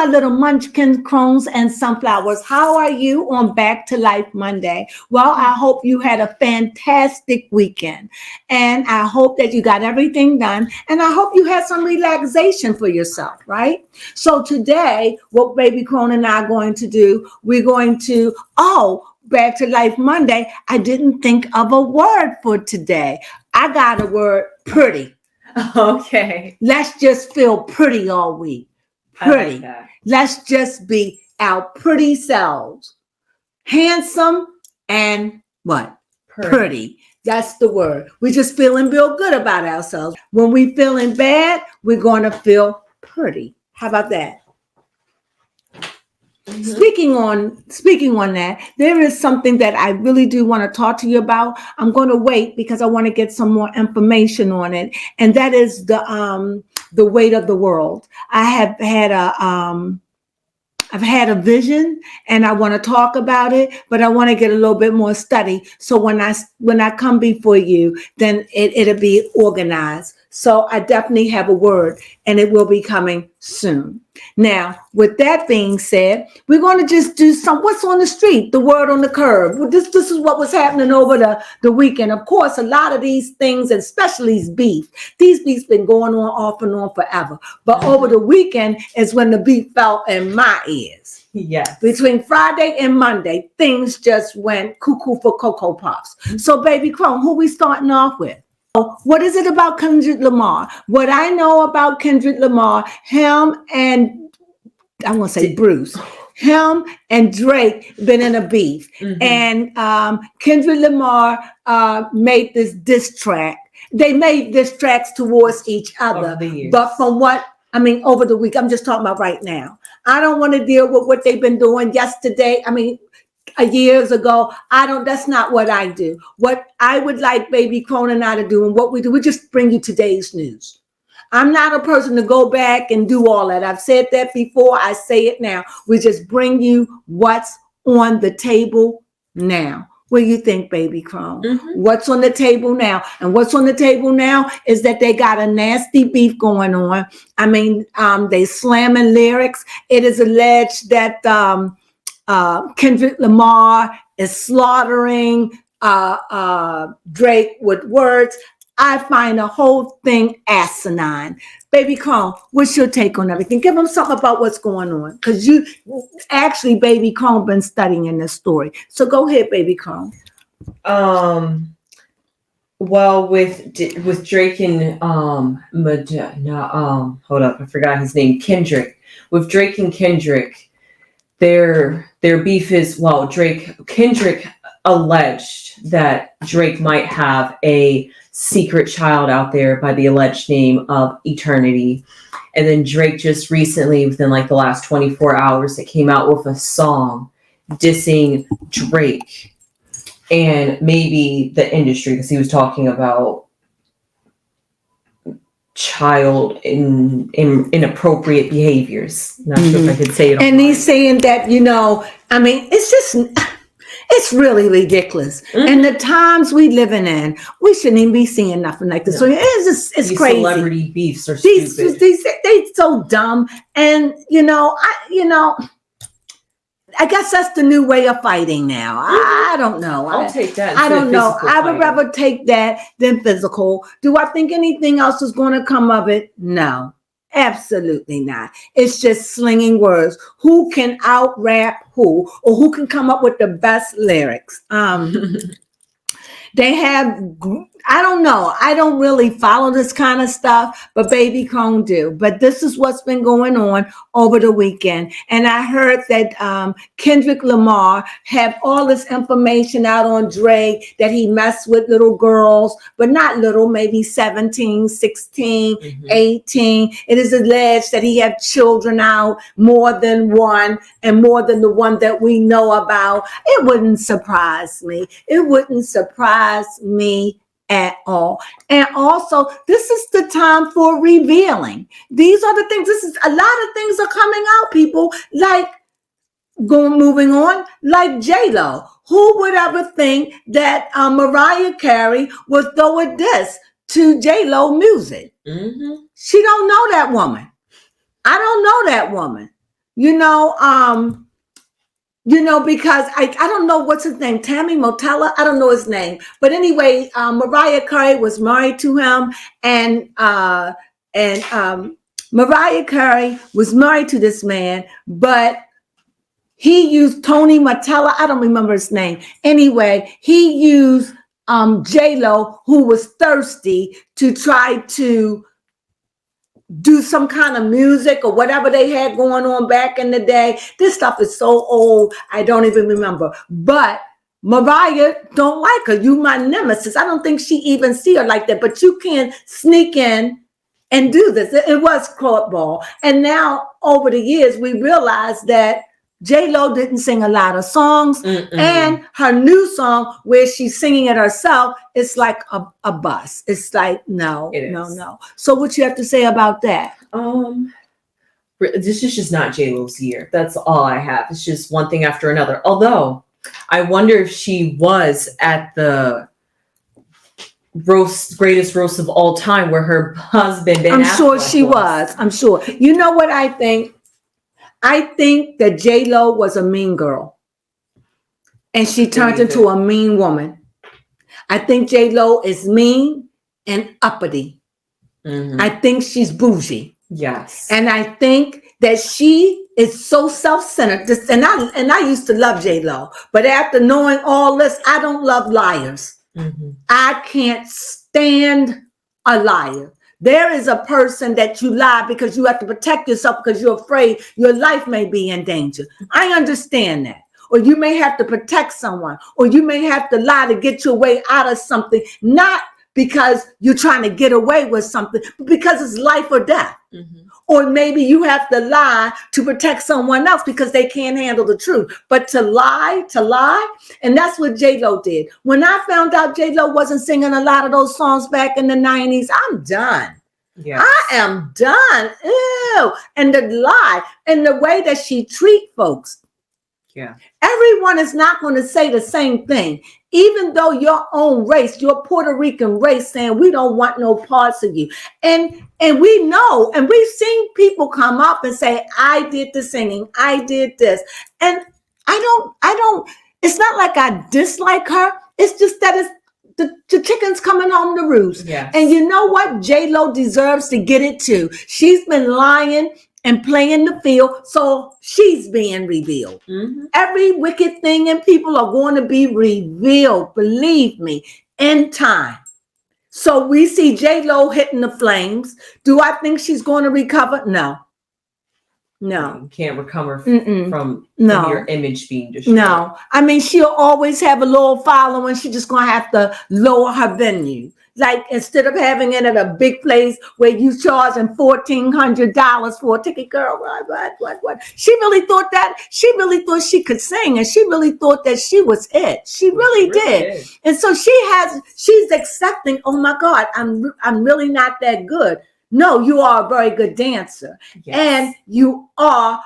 little munchkins, crones, and sunflowers. How are you on Back to Life Monday? Well, I hope you had a fantastic weekend. And I hope that you got everything done. And I hope you had some relaxation for yourself, right? So today, what Baby Crone and I are going to do, we're going to, Back to Life Monday, I didn't think of a word for today. I got a word, pretty. Okay. Let's just feel pretty all week. Pretty. Like that. Let's just be our pretty selves. Handsome and what? Pretty. That's the word. We just feeling real good about ourselves. When we feeling bad, we're going to feel pretty. How about that? Mm-hmm. Speaking on that, there is something that I really do want to talk to you about. I'm going to wait because I want to get some more information on it, and that is the weight of the world. I've had a vision and I want to talk about it, but I want to get a little bit more study. So when I come before you, then it'll be organized. So I definitely have a word and it will be coming soon. Now, with that being said, we're going to just do what's on the street, the word on the curb. Well, this is what was happening over the weekend. Of course, a lot of these things, especially these beefs been going on off and on forever. But over the weekend is when the beef fell in my ears. Yes. Between Friday and Monday, things just went cuckoo for Cocoa Puffs. So, Baby Crone, who we starting off with? What is it about Kendrick Lamar? What I know about Kendrick Lamar, him and I want to say Bruce, him and Drake been in a beef. Mm-hmm. And Kendrick Lamar made this diss track. They made diss tracks towards each other. But from over the week, I'm just talking about right now. I don't want to deal with what they've been doing yesterday. Years ago, that's not what I do. What I would like Baby Crone and I to do, and what we do, we just bring you today's news. I'm not a person to go back and do all that. I've said that before. I say it now. We just bring you what's on the table now. What do you think, Baby Crone? Mm-hmm. What's on the table now? And what's on the table now is that they got a nasty beef going on. They slamming lyrics. It is alleged that Kendrick Lamar is slaughtering Drake with words. I find the whole thing asinine. Baby Crone, what's your take on everything? Give them something about what's going on. Because you actually, Baby Crone, been studying this story. So go ahead, Baby Crone. Well, with Drake and hold up, I forgot his name. Kendrick. With Drake and Kendrick, their beef is, Kendrick alleged that Drake might have a secret child out there by the alleged name of Eternity. And then Drake just recently, within the last 24 hours, it came out with a song dissing Drake and maybe the industry, because he was talking about child in inappropriate behaviors. Not sure if I could say it. And he's saying that, it's really ridiculous. Mm-hmm. And the times we living in, we shouldn't even be seeing nothing like this. No. So it's these crazy. Celebrity beefs are stupid. They so dumb. And I guess that's the new way of fighting now. Mm-hmm. I don't know. I'll take that. I don't know. I would rather take that than physical. Do I think anything else is going to come of it? No, absolutely not. It's just slinging words. Who can out rap who, or who can come up with the best lyrics? They have, I don't know. I don't really follow this kind of stuff, but Baby Crone do. But this is what's been going on over the weekend. And I heard that Kendrick Lamar have all this information out on Drake, that he messed with little girls, but not little, maybe 17, 16, 18. It is alleged that he had children out, more than one, and more than the one that we know about. It wouldn't surprise me. It wouldn't surprise me at all. And also, this is the time for revealing. These are the things. A lot of things are coming out, people. Moving on, like J-Lo. Who would ever think that Mariah Carey would throw a diss to J-Lo music? Mm-hmm. She don't know that woman. I don't know that woman. Because I don't know what's his name, Tammy Motella. I don't know his name, but anyway, Mariah Carey was married to him, and Mariah Carey was married to this man, but he used Tony Motella. I don't remember his name. Anyway, he used J-Lo, who was thirsty, to try to do some kind of music or whatever they had going on back in the day. This stuff is so old, I don't even remember. But Mariah don't like her. You my nemesis. I don't think she even see her like that. But you can sneak in and do this. It was courtball. And now over the years, we realized that J-Lo didn't sing a lot of songs. And her new song where she's singing it herself, it's like a bust. It's like, no. So what you have to say about that? This is just not J-Lo's year. That's all I have. It's just one thing after another. Although, I wonder if she was at the greatest roast of all time where her husband Ben I'm sure Affleck she was. I'm sure. You know what I think? I think that J-Lo was a mean girl. And she turned into a mean woman. I think J-Lo is mean and uppity. I think she's bougie. Yes. And I think that she is so self-centered. And I used to love J-Lo. But after knowing all this, I don't love liars. I can't stand a liar. There is a person that you lie because you have to protect yourself because you're afraid your life may be in danger. I understand that. Or you may have to protect someone, or you may have to lie to get your way out of something, not because you're trying to get away with something, but because it's life or death. Or maybe you have to lie to protect someone else because they can't handle the truth. But to lie, and that's what J-Lo did. When I found out J-Lo wasn't singing a lot of those songs back in the 90s, I'm done. Yes. I am done. Ew. And the lie and the way that she treat folks. Yeah. Everyone is not going to say the same thing. Even though your own race, your Puerto Rican race, saying we don't want no parts of you. And we know, and we've seen people come up and say, I did the singing, I did this. And I don't, it's not like I dislike her. It's just that it's the chicken's coming home to roost. Yes. And you know what? J-Lo deserves to get it too. She's been lying and playing the field, so she's being revealed. Every wicked thing in people are going to be revealed, believe me, in time. So we see J-Lo hitting the flames. Do I think she's going to recover? No. You can't recover from your image being destroyed. No. I mean, she'll always have a little following. She's just going to have to lower her venue. Like, instead of having it at a big place where you charging $1,400 for a ticket, girl, what? She really thought she could sing, and she really thought that she was it. She really did. And so she's accepting, oh my God, I'm really not that good. No, you are a very good dancer. Yes. And you are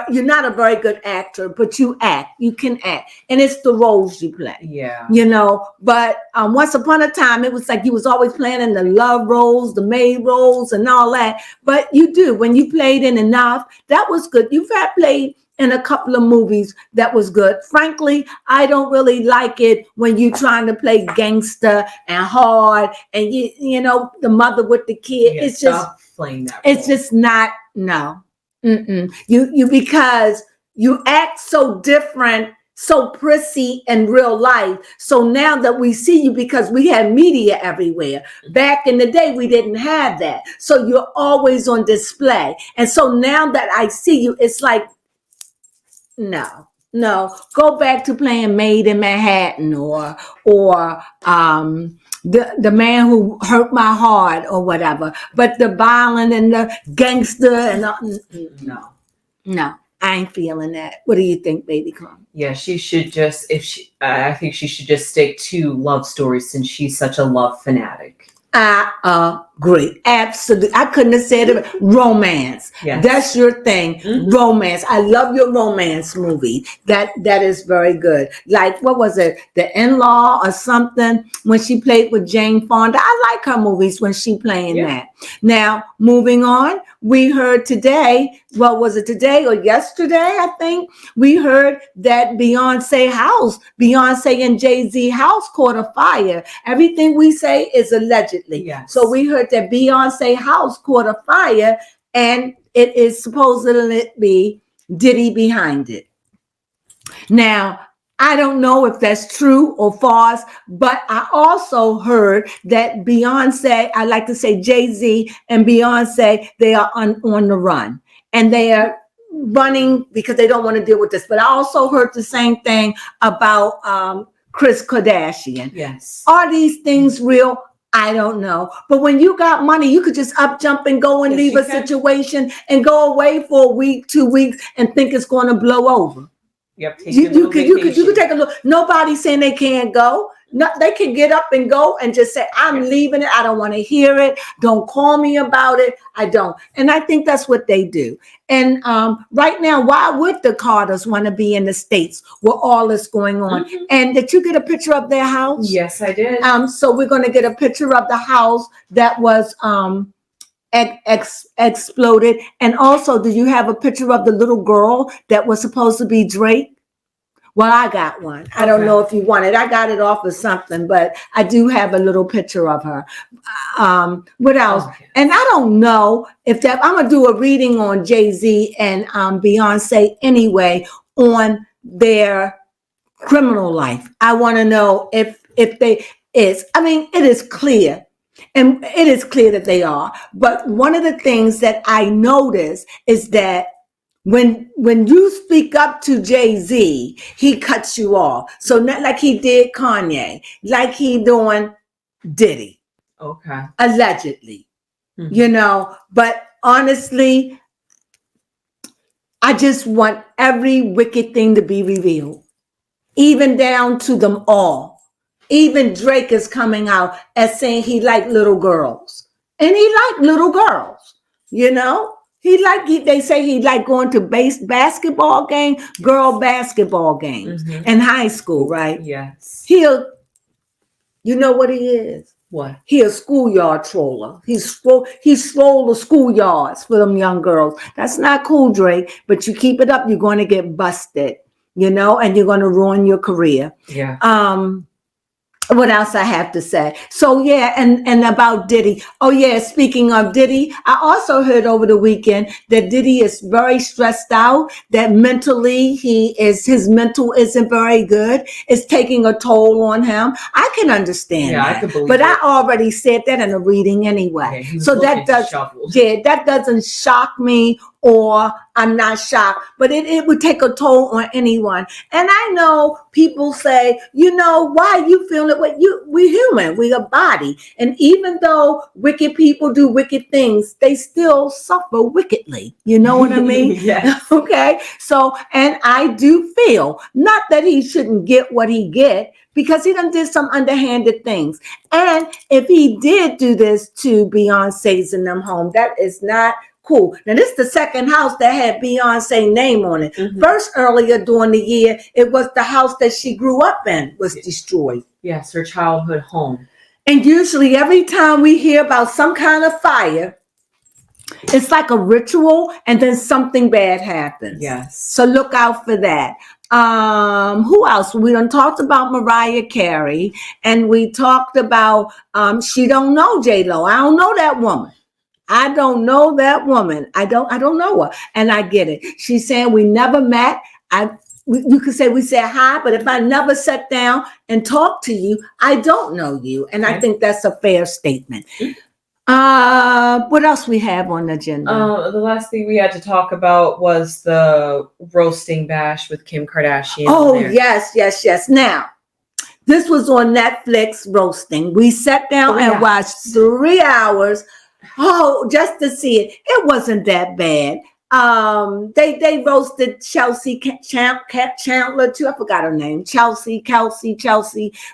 you're not a very good actor, but you can act. And it's the roles you play. Yeah. But once upon a time, it was like you was always playing in the love roles, the maid roles and all that. But you do, when you played in enough, that was good. You've had played in a couple of movies that was good. Frankly, I don't really like it when you're trying to play gangster and hard and you know the mother with the kid. Yeah, it's just playing that it's role. Just not no. You because you act so different, so prissy in real life. So now that we see you, because we have media everywhere. Back in the day, we didn't have that. So you're always on display. And so now that I see you, it's like, no, go back to playing Maid in Manhattan or the man who hurt my heart or whatever. But the violent and the gangster and no, I ain't feeling that. What do you think, baby Crone? Yeah, she should just I think she should just stick to love stories since she's such a love fanatic. I agree. Absolutely. I couldn't have said it. Romance. Yes. That's your thing. Romance. I love your romance movie. That is very good. Like, what was it? The In-Law or something when she played with Jane Fonda. I like her movies when she playing that. Now, moving on, we heard today, well, was it today or yesterday? I think we heard that Beyonce and Jay-Z house caught a fire. Everything we say is allegedly. Yes. So we heard that Beyonce house caught a fire, and it is supposedly be Diddy behind it. Now, I don't know if that's true or false, but I also heard that Beyonce, I like to say Jay-Z and Beyonce, they are on the run. And they are running because they don't want to deal with this. But I also heard the same thing about Kris Kardashian. Yes. Are these things real? I don't know. But when you got money, you could just up, jump, and go and leave a situation and go away for a week, 2 weeks, and think it's going to blow over. Yep. You could take a look. Nobody's saying they can't go. No, they can get up and go and just say, I'm leaving it. I don't want to hear it. Don't call me about it. I don't. And I think that's what they do. And right now, why would the Carters want to be in the States where all this going on? Mm-hmm. And did you get a picture of their house? Yes, I did. So we're going to get a picture of the house that was exploded. And also, do you have a picture of the little girl that was supposed to be Drake? Well, I got one. I don't know if you want it. I got it off of something, but I do have a little picture of her. What else? Oh, yes. And I don't know if that, I'm going to do a reading on Jay-Z and Beyonce anyway on their criminal life. I want to know if they is. I mean, it is clear. And it is clear that they are. But one of the things that I notice is that when you speak up to Jay-Z, he cuts you off. So not like he did Kanye, like he doing Diddy. Okay. Allegedly. Mm-hmm. But honestly, I just want every wicked thing to be revealed. Even down to them all. Even Drake is coming out as saying he liked little girls. And he liked little girls, They say he liked going to basketball game, girl basketball games in high school, right? Yes. You know what he is? What? He a schoolyard troller. He stole the schoolyards for them young girls. That's not cool, Drake, but you keep it up, you're going to get busted, and you're going to ruin your career. Yeah. What else I have to say? So yeah, and about Diddy. Oh yeah, speaking of Diddy, I also heard over the weekend that Diddy is very stressed out, that mentally his mental isn't very good. It's taking a toll on him. I can understand that. I can believe but it. I already said that in a reading anyway. Yeah, so that doesn't shock me, or I'm not shocked, but it would take a toll on anyone. And I know people say, why are you feeling it? We're human, we're a body. And even though wicked people do wicked things, they still suffer wickedly. You know what I mean? Yes. Okay. So, and I do feel, not that he shouldn't get what he get, because he done did some underhanded things. And if he did do this to Beyonce's in them home, that is not cool. Now, this is the second house that had Beyonce name on it. Mm-hmm. First, earlier during the year, it was the house that she grew up in was destroyed. Yes, her childhood home. And usually every time we hear about some kind of fire, it's like a ritual and then something bad happens. Yes. So look out for that. Who else? We done talked about Mariah Carey, and we talked about she don't know J-Lo. I don't know that woman. I don't know that woman. I don't know her. And I get it. She's saying we never met. You could say we said hi, but if I never sat down and talked to you, I don't know you. And I think that's a fair statement. What else we have on the agenda? The last thing we had to talk about was the roasting bash with Kim Kardashian. Oh, yes. Now, this was on Netflix, roasting. We sat down and watched 3 hours. Oh, just to see it. It wasn't that bad. They roasted Chelsea Chandler too. I forgot her name. Chelsea.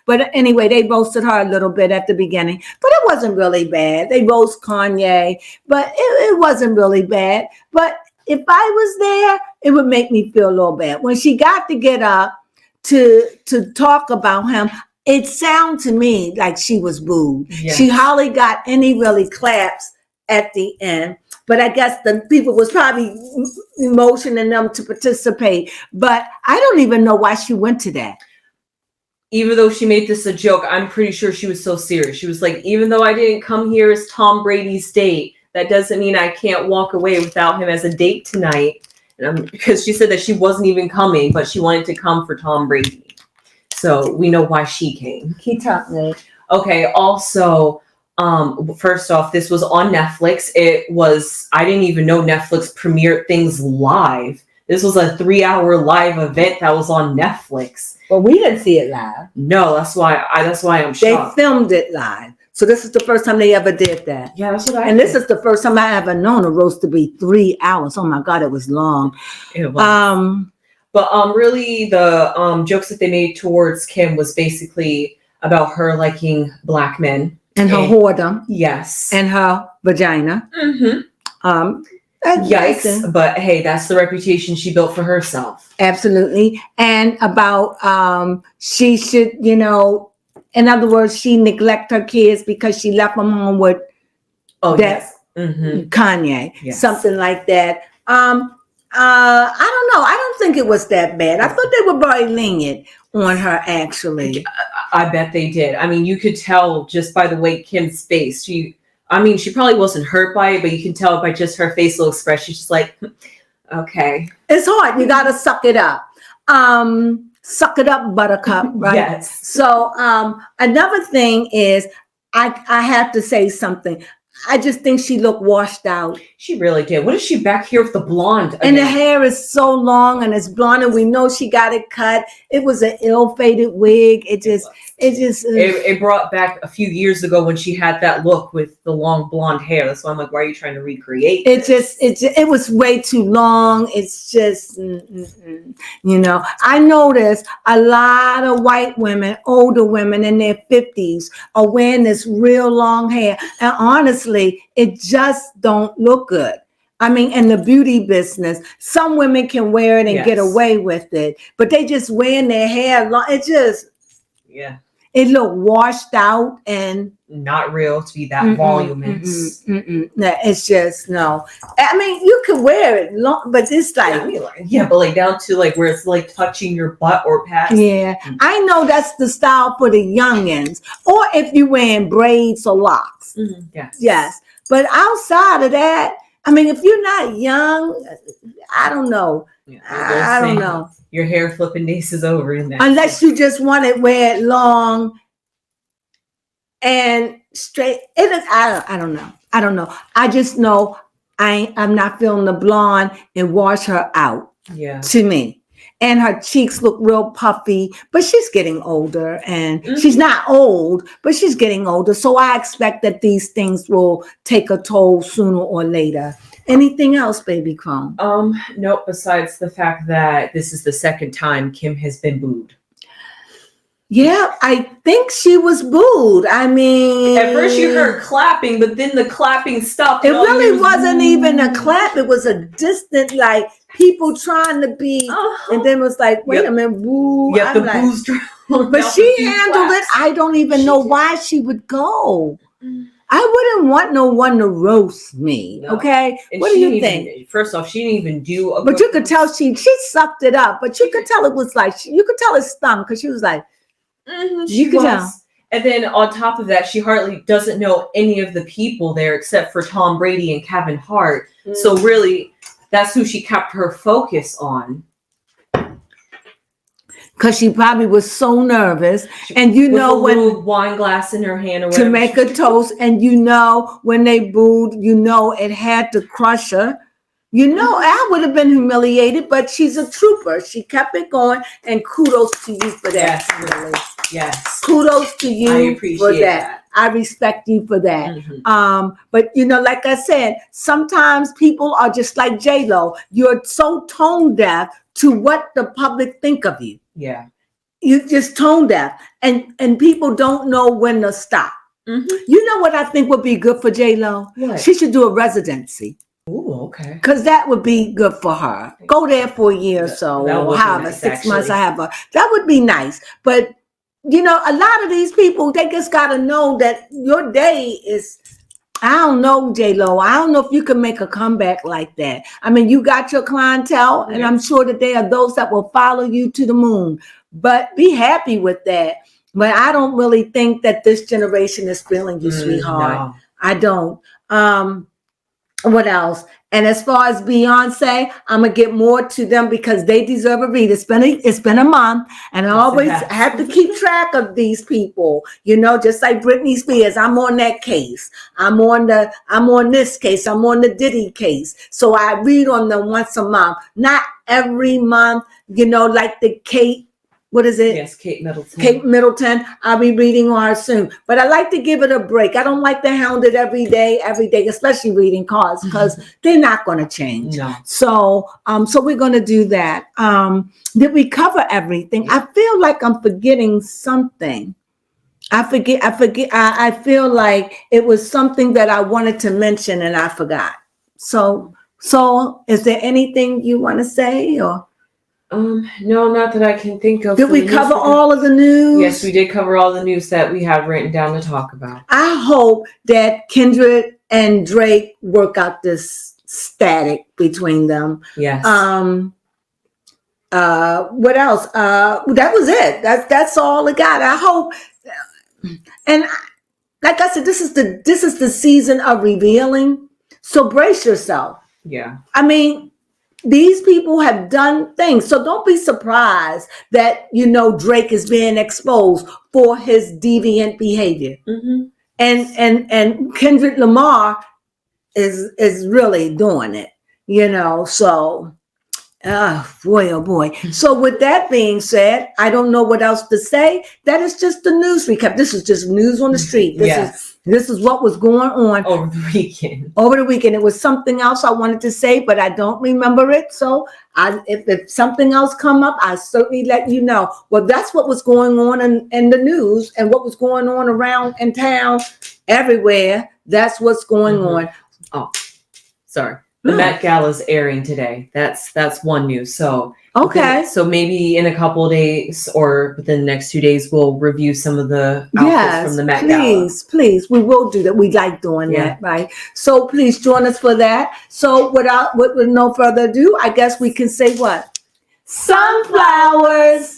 But anyway, they roasted her a little bit at the beginning, but it wasn't really bad. They roast Kanye, but it wasn't really bad. But if I was there, it would make me feel a little bad. When she got to get up to talk about him, it sounded to me like she was booed. Yes. She hardly got any really claps at the end. But I guess the people was probably emotioning them to participate. But I don't even know why she went to that. Even though she made this a joke, I'm pretty sure she was so serious. She was like, even though I didn't come here as Tom Brady's date, that doesn't mean I can't walk away without him as a date tonight. Because she said that she wasn't even coming, but she wanted to come for Tom Brady. So we know why she came. Keep talking. Okay, also, first off, this was on Netflix. I didn't even know Netflix premiered things live. This was a 3-hour live event that was on Netflix. Well, we didn't see it live. No, that's why I'm shocked. They filmed it live. So this is the first time they ever did that. Yeah, that's what And this is the first time I ever known a roast to be 3 hours. Oh my God, it was long. It was. But really, the jokes that they made towards Kim was basically about her liking black men. And her whoredom. Yes. And her vagina. Mm-hmm. Yikes. But hey, that's the reputation she built for herself. Absolutely. And about she should, in other words, she neglect her kids because she left them home with Kanye. Yes. Something like that. I don't know. I don't think it was that bad. I thought they were very lenient on her, actually. I bet they did. I mean, you could tell just by the way Kim's face. She probably wasn't hurt by it, but you can tell by just her facial expression. She's like, okay. It's hard. You got to suck it up. Suck it up, buttercup, right? Yes. So another thing is, I have to say something. I just think she looked washed out. She really did. What is she back here with the blonde again? And the hair is so long and it's blonde, and we know she got it cut. It was an ill-fated wig. It brought back a few years ago when she had that look with the long blonde hair. That's why I'm like, why are you trying to recreate this? It was way too long. It's just, I noticed a lot of white women, older women in their 50s are wearing this real long hair. And honestly, it just don't look good. I mean, in the beauty business, some women can wear it and get away with it, but they just wearing their hair long. It looked washed out and not real to be that voluminous. No, it's just no. I mean, you could wear it long, but it's like but like down to like where it's like touching your butt or past. Yeah, I know that's the style for the youngins, or if you're wearing braids or locks. Yes. But outside of that, I mean, if you're not young, I don't know. I don't know. Your hair flipping days is over in that. Unless you just want to wear it long and straight. I don't know. I don't know. I just know I'm not feeling the blonde and wash her out. Yeah. To me. And her cheeks look real puffy, but she's getting older, and she's not old, but she's getting older. So I expect that these things will take a toll sooner or later. Anything else, baby Crone? Nope. Besides the fact that this is the second time Kim has been booed. Yeah, I think she was booed. I mean, at first you heard clapping, but then the clapping stopped. It really wasn't even a clap. It was a distant, like people trying to be, and then it was like, wait a minute, boo. Yeah, the booze. But she handled it. I don't even know why she would go. I wouldn't want no one to roast me. No. Okay, and what do you think? First off, she didn't even do. But you could tell she sucked it up. But you could tell it was like you could tell it stung because she was like. You could tell. And then on top of that, she hardly doesn't know any of the people there except for Tom Brady and Kevin Hart. So really, that's who she kept her focus on. Because she probably was so nervous, and with a little wine glass in her hand or to make a toast, and when they booed, it had to crush her. I would have been humiliated, but she's a trooper. She kept it going, and kudos to you for that. Yes, really. Yes. Kudos to you I appreciate that. I respect you for that. But like I said, sometimes people are just like J-Lo. You're so tone deaf to what the public think of you. Yeah. You just tone deaf, and people don't know when to stop. You know what I think would be good for J-Lo? What? She should do a residency. Oh, okay. Because that would be good for her. Go there for a year or so, or however, nice, 6 months. That would be nice. But a lot of these people, they just got to know that your day is I don't know, J-Lo. I don't know if you can make a comeback like that. I mean, you got your clientele, and I'm sure that there are those that will follow you to the moon. But be happy with that. But I don't really think that this generation is feeling you, sweetheart. No. I don't. What else? And as far as Beyonce, I'm gonna get more to them because they deserve a read. It's been a month, and I always have to keep track of these people. You know, just like Britney Spears, I'm on that case. I'm on this case. I'm on the Diddy case. So I read on them once a month, not every month. You know, like the Kate. What is it? Yes, Kate Middleton. Kate Middleton. I'll be reading on her soon. But I like to give it a break. I don't like to hound it every day, especially reading cards, because they're not going to change. No. So we're going to do that. Did we cover everything? I feel like I'm forgetting something. I feel like it was something that I wanted to mention and I forgot. So is there anything you want to say or? No, not that I can think of. Did we cover all of the news? Yes, we did cover all the news that we have written down to talk about. I hope that Kendrick and Drake work out this static between them. Yes. What else? That was it. That's all I got. I hope. And like I said, this is the season of revealing. So brace yourself. Yeah. I mean, these people have done things. So don't be surprised that, Drake is being exposed for his deviant behavior. Mm-hmm. And Kendrick Lamar is really doing it, so boy, oh boy. So with that being said, I don't know what else to say. That is just the news recap. This is just news on the street. This is what was going on over the weekend. It was something else I wanted to say, but I don't remember it. So if something else come up, I certainly let you know. Well, that's what was going on in the news and what was going on around in town, everywhere. That's what's going on. Oh, sorry. The Met Gala's airing today. That's one news. So okay. So maybe in a couple of days or within the next 2 days, we'll review some of the outfits from the Met Gala. Please, we will do that. We like doing that, right? So please join us for that. So with no further ado, I guess we can say what? Sunflowers.